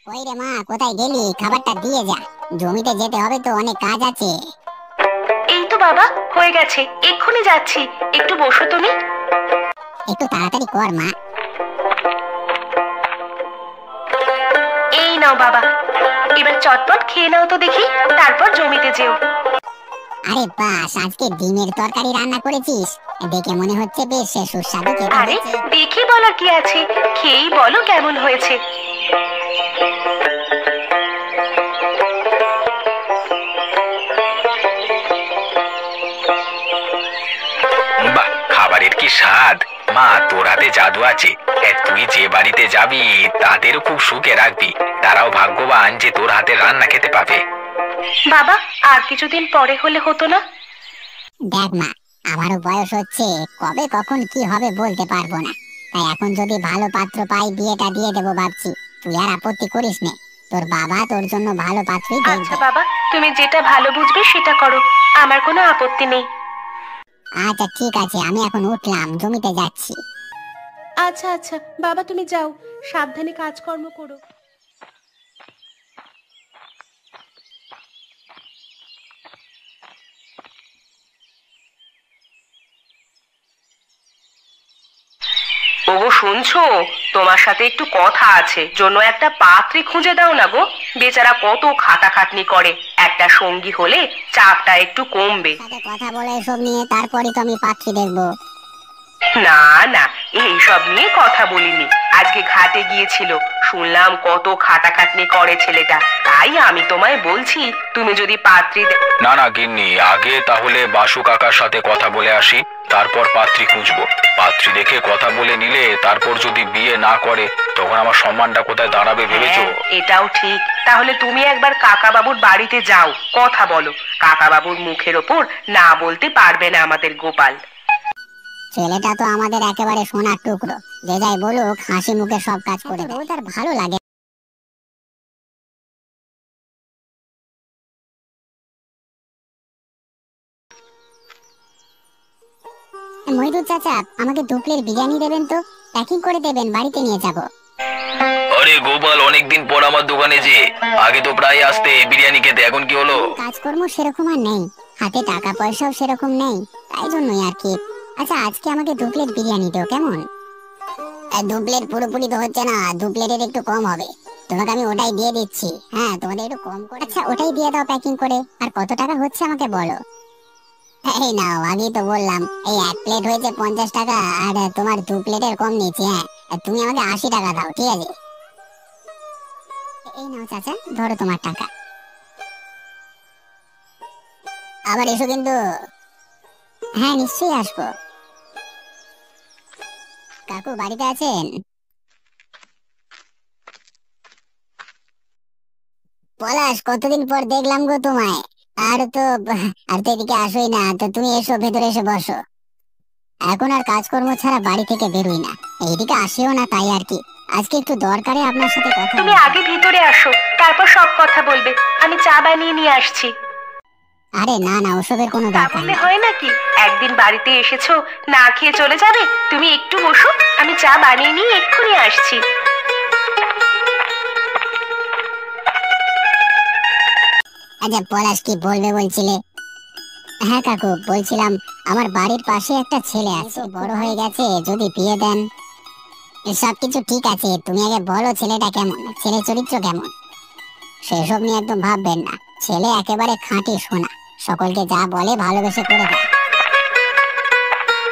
কই রে মা, কোথায় গেলি? খাবারটা দিয়ে যা, জমিতে যেতে হবে তো, অনেক কাজ আছে। এই তো বাবা, হয়ে গেছে, এক্ষুনি যাচ্ছি। একটু বসো তুমি। একটু তাড়াতাড়ি কর মা। এই নাও বাবা, এবার চটপট খেয়ে নাও তো দেখি, তারপর জমিতে যেও। আরে বাস, আজকে ডিমের তরকারি রান্না করেছিস, দেখে মনে হচ্ছে বেশ সুস্বাদু খেতে আরে হয়েছে। দেখি বলার কি আছে, খেয়েই বলো কেমন হয়েছে। বাহ, খাবারের কি স্বাদ! মা, তোর হাতে জাদু আছে। তুই যে বাড়িতে যাবি তাদেরও খুব সুখে রাখবি। তারাও ভাগ্যবান যে তোর হাতে রান্না খেতে পাবে। বাবা, আর কিছুদিন পরে হলে হতো না? দেখ মা, আমারও বয়স হচ্ছে, কবে কখন কি হবে বলতে পারবো না। তাই এখন যদি ভালো পাত্র পাই বিয়েটা দিয়ে দেবো ভাবছি। তুই আর আপত্তি করিস নে, তোর বাবা তোর জন্য ভালো পাত্রই আচ্ছা দেখবে। বাবা, তুমি যেটা ভালো বুঝবে সেটা করো, আমার কোনো আপত্তি নেই। আচ্ছা ঠিক আছে, আমি এখন উঠলাম, জমিতে যাচ্ছি। আচ্ছা আচ্ছা বাবা, তুমি যাও, সাবধানে কাজকর্ম করো। ওগো শুনছো? তোমার সাথে একটু কথা আছে, জন্য একটা পাত্রী খুঁজে দাও না গো। বেচারা কত খাটাখাটনি করে, একটা সঙ্গী হলে চাপটা একটু কমবে। সাথে কথা বলে এসব নিয়ে তারপরে তো আমি পাত্রী দেখবো। না না, এইসব নিয়ে কথা বলিনি। আজকে ঘাটে গিয়েছিল, শুনলাম কত খাটাখাটনি করে ছেলেটা। তাই আমি তোমায় বলছি, তুমি যদি পাত্রী না না গিন্নি, আগে তাহলে বাসু কাকার সাথে কথা বলে আসি, তারপর পাত্রী খুঁজবো। পাত্রী দেখে কথা বলে নিলে তারপর যদি বিয়ে না করে তখন আমার সম্মানটা কোথায় দাঁড়াবে ভেবেছো? এটাও ঠিক। তাহলে তুমি একবার কাকা বাবুর বাড়িতে যাও, কথা বলো। কাকা বাবুর মুখের ওপর না বলতে পারবে না আমাদের গোপাল। ছেলেটা তো আমাদের একেবারে সোনার টুকরো, যে যাই বলুক হাসি মুখে সব কাজ করে দেয়। তার ভালো লাগে। মহিদুল চাচা, আমাকে 2 প্লেট বিরিয়ানি দেবেন তো, প্যাকিং করে দেবেন, বাড়িতে নিয়ে যাব। আরে গোপাল, অনেকদিন পর আমার দোকানে যে, আগে তো প্রায় আসতে বিরিয়ানি খেতে, এখন কি হলো? কাজকর্ম সেরকম আর নেই, হাতে টাকা পয়সাও সেরকম নেই, তাই জন্যই আর কি। আচ্ছা আজকে আমাকে 2 প্লেট বিরিয়ানি দাও, কেমন? 2 প্লেট পুরোপুরি তো হচ্ছে না, 2 প্লেটের একটু কম হবে। তোমাকে আমি ওটাই দিয়ে দিচ্ছি। হ্যাঁ, তোমাদের একটু কম করে। আচ্ছা ওটাই দিয়ে দাও প্যাকিং করে। আর কত টাকা হচ্ছে আমাকে বলো। এই নাও, আগেই তো বললাম, এই 1 প্লেট হয়েছে 50 টাকা, আর তোমার 2 প্লেটের কম নিচ্ছি। হ্যাঁ, তুমি আমাকে 80 টাকা দাও, ঠিক আছে? এই নাও চাচা, ধরো তোমার টাকা। আবার এসো কিন্তু। হ্যাঁ নিশ্চয়ই আসবো। কাকু বাড়িতে আছেন? পলাশ, কতদিন পর দেখলাম গো তোমায়। আর তো আর তো এদিকে আসোই না, তো তুমি এসো, ভেতরে এসে বসো। এখন আর কাজকর্ম ছাড়া বাড়ি থেকে বেরোই না, এইদিকে আসিও না, তাই আর কি। আজকে একটু দরকারে আপনার সাথে কথা তুমি বলতে। আগে ভিতরে আসো, তারপর সব কথা বলবে। আমি চা বানিয়ে নিয়ে আসছি। আরে না না, ওসবের কোনো তা দরকার বললে নেই। হয় নাকি? একদিন বাড়িতে এসেছো, না খেয়ে চলে যাবে? তুমি একটু বসো, আমি চা বানিয়ে নিয়ে এক্ষুনি আসছি। আচ্ছা পলাশ, কি বলবে বলছিলে? হ্যাঁ কাকু, বলছিলাম আমার বাড়ির পাশে একটা ছেলে আছে, বড় হয়ে গেছে, যদি বিয়ে দেন। সবকিছু ঠিক আছে, তুমি আগে বলো ছেলেটা কেমন, ছেলে চরিত্র কেমন। সেসব নিয়ে একদম ভাববেন না, ছেলে একেবারে খাঁটি সোনা, সকলকে যা বলে ভালোবেসে করে দেয়।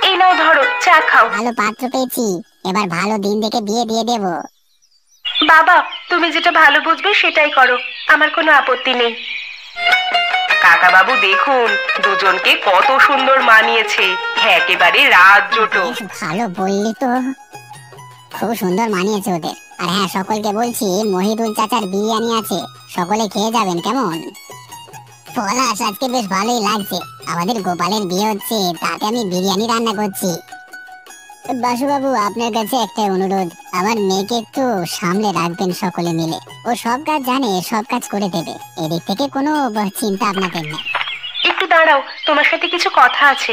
এই নাও ধরো, চা খাও। ভালো পাত্র পেয়েছি, এবার ভালো দিন দেখে বিয়ে দিয়ে দেবো। বাবা, তুমি যেটা ভালো বুঝবে সেটাই করো, আমার কোনো আপত্তি নেই। কাকা বাবু দেখুন, দুজনকে কত সুন্দর মানিয়েছে, একেবারে রাত জোটো। বেশ ভালো বললি তো, খুব সুন্দর মানিয়েছে ওদের। আর হ্যাঁ, সকলকে বলছি মহিদুল চাচার বিরিয়ানি আছে, সকলে খেয়ে যাবেন, কেমন? পলাশ, আজকে বেশ ভালোই লাগছে, আমাদের গোপালের বিয়ে হচ্ছে, তাতে আমি বিরিয়ানি রান্না করছি। বাসুবাবু, আপনার কাছে একটা অনুরোধ, আমার মেয়েকে একটু সামলে রাখবেন সকলে মিলে। ও সব কাজ জানে, সব কাজ করে দেবে, এদিক থেকে কোনো চিন্তা আপনাদের নেই। একটু দাঁড়াও, তোমার সাথে কিছু কথা আছে।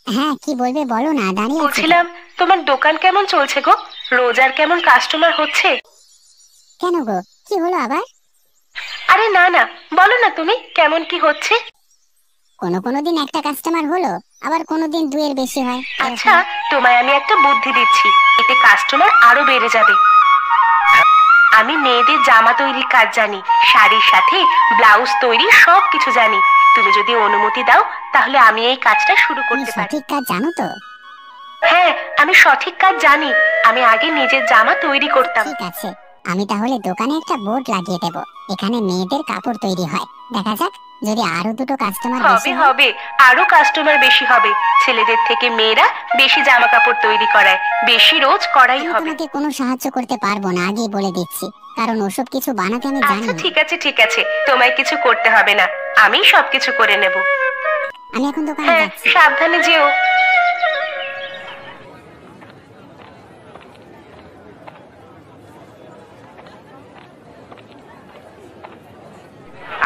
হ্যাঁ কি বলবে বলো না, দাঁড়িয়ে আছি তো। বলছিলাম, তোমার দোকান কেমন চলছে গো? রোজ আর কেমন কাস্টমার হচ্ছে? কেন গো, কি হলো আবার? আরে না না, বলো না তুমি কেমন কি হচ্ছে। কোনো কোনো দিন একটা কাস্টমার হলো, আবার কোনো দিন দুয়ের বেশি হয়। আচ্ছা, তোমায় আমি একটা বুদ্ধি দিচ্ছি, এতে কাস্টমার আরো বেড়ে যাবে। আমি মেয়েদের জামা তৈরির কাজ জানি, শাড়ির সাথে ব্লাউজ তৈরি সব কিছু জানি। তুমি যদি অনুমতি দাও তাহলে আমি এই কাজটা শুরু তুমি করতে পারি। সঠিক কাজ জানো তো? হ্যাঁ, আমি সঠিক কাজ জানি। আমি আগে নিজের জামা তৈরি করতাম। ঠিক আছে, আমি তাহলে দোকানে একটা বোর্ড লাগিয়ে দেব, এখানে মেয়েদের কাপড় তৈরি হয়। দেখা যাক, যদি আরো দুটো কাস্টমার হবে বেশি হয়। হবে, আরো কাস্টমার বেশি হবে। ছেলেদের থেকে মেয়েরা বেশি জামা কাপড় তৈরি করায়, বেশি রোজ করাই আমি হবে। তোমাকে কোনো সাহায্য করতে পারবো না, আগেই বলে দিচ্ছি, কারণ ওসব কিছু বানাতে আমি জানি আচ্ছা না। ঠিক আছে ঠিক আছে, তোমায় কিছু করতে হবে না, আমি সবকিছু করে নেব। আমি এখন দোকানে হ্যাঁ, যাচ্ছি। সাবধানে যেও।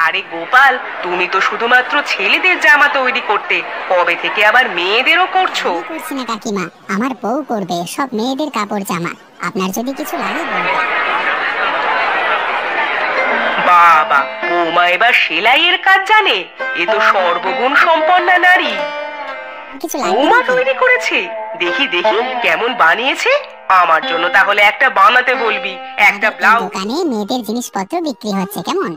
আরে গোপাল, তুমি তো শুধুমাত্র ছেলেদের জামা তৈরি করতে, কবে থেকে আবার মেয়েদেরও করছো? আমি করছি না কাকিমা, আমার বউ করবে সব মেয়েদের কাপড় জামা। আপনার যদি কিছু লাগে বলবেন। বাবা, বৌমা এবার সেলাইয়ের কাজ জানে, এ তো সর্বগুণ সম্পন্না নারী। কিছু লাগবে বৌমা নাকি? তৈরি করেছে, দেখি দেখি কেমন বানিয়েছে। আমার জন্য তাহলে একটা বানাতে বলবি, একটা আমাদের এই ব্লাউজ। দোকানে মেয়েদের জিনিসপত্র বিক্রি হচ্ছে, কেমন?